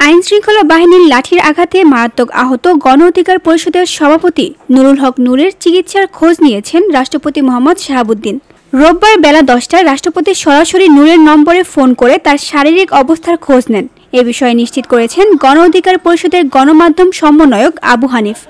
আইনশৃঙ্খলা বাহিনীর লাঠির আঘাতে মারাত্মক আহত গণ অধিকার পরিষদের সভাপতি নুরুল হক নূরের চিকিৎসার খোঁজ নিয়েছেন রাষ্ট্রপতি মোহাম্মদ শাহাবুদ্দিন। রোববার বেলা 10টায় রাষ্ট্রপতি সরাসরি নূরের নম্বরে ফোন করে তার শারীরিক অবস্থার খোঁজ নেন। এ বিষয়ে নিশ্চিত করেছেন গণ অধিকার পরিষদের গণমাধ্যম সমন্বয়ক আবু হানিফ।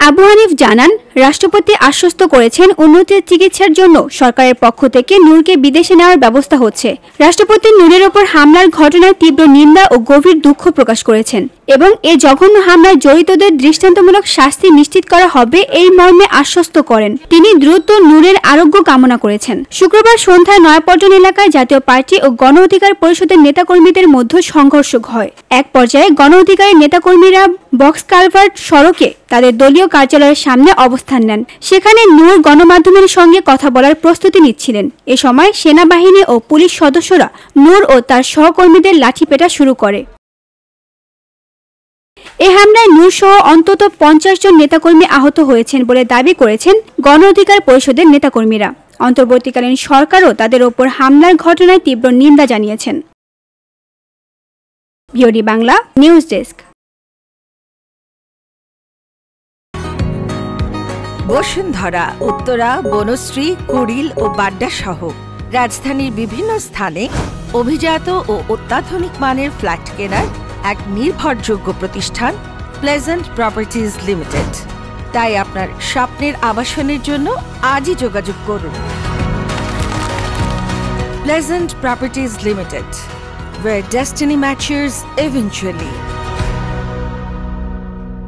আবু হানিফ জানান, রাষ্ট্রপতি আশ্বস্ত করেছেন উন্নত চিকিৎসার জন্য সরকারের পক্ষ থেকে নূরকে বিদেশে নেওয়ার ব্যবস্থা হচ্ছে। রাষ্ট্রপতি নূরের ওপর হামলার ঘটনায় তীব্র নিন্দা ও গভীর দুঃখ প্রকাশ করেছেন এবং এ জঘন্য হামলায় জড়িতদের দৃষ্টান্তমূলক শাস্তি নিশ্চিত করা হবে এই মর্মে আশ্বস্ত করেন। তিনি দ্রুত নূরের আরোগ্য কামনা করেছেন। শুক্রবার সন্ধ্যায় নয়াপল্টন এলাকায় জাতীয় পার্টি ও গণ অধিকার পরিষদের নেতাকর্মীদের মধ্যে সংঘর্ষ হয়। এক পর্যায়ে গণ অধিকারের নেতাকর্মীরা বক্স কালভার্ট সড়কে তাদের দলীয় কার্যালয়ের সামনে অবস্থান নেন। সেখানে নূর গণমাধ্যমের সঙ্গে কথা বলার প্রস্তুতি নিচ্ছিলেন। এ সময় সেনাবাহিনী ও পুলিশ সদস্যরা নূর ও তার সহকর্মীদের লাঠিপেটা শুরু করে। এ হামলায় নূর সহ অন্তত 50 জন নেতাকর্মী আহত হয়েছেন বলে দাবি করেছেন গণ অধিকার পরিষদের নেতাকর্মীরা। অন্তর্বর্তীকালীন সরকারও তাদের ওপর হামলার ঘটনায় তীব্র নিন্দা জানিয়েছেন। BOD Bangla news desk. Bashundhara, Uttara, Banasree, Kuril ও বাড্ডা সহ রাজধানীর বিভিন্ন স্থানে অভিজাত ও অত্যাধুনিক মানের ফ্ল্যাট কেনার এক নির্ভরযোগ্য প্রতিষ্ঠান প্লেজেন্ট প্রপার্টিজ লিমিটেড। তাই আপনার স্বপ্নের আবাসনের জন্য আজই যোগাযোগ করুন। Pleasant properties limited, where destiny matches eventually.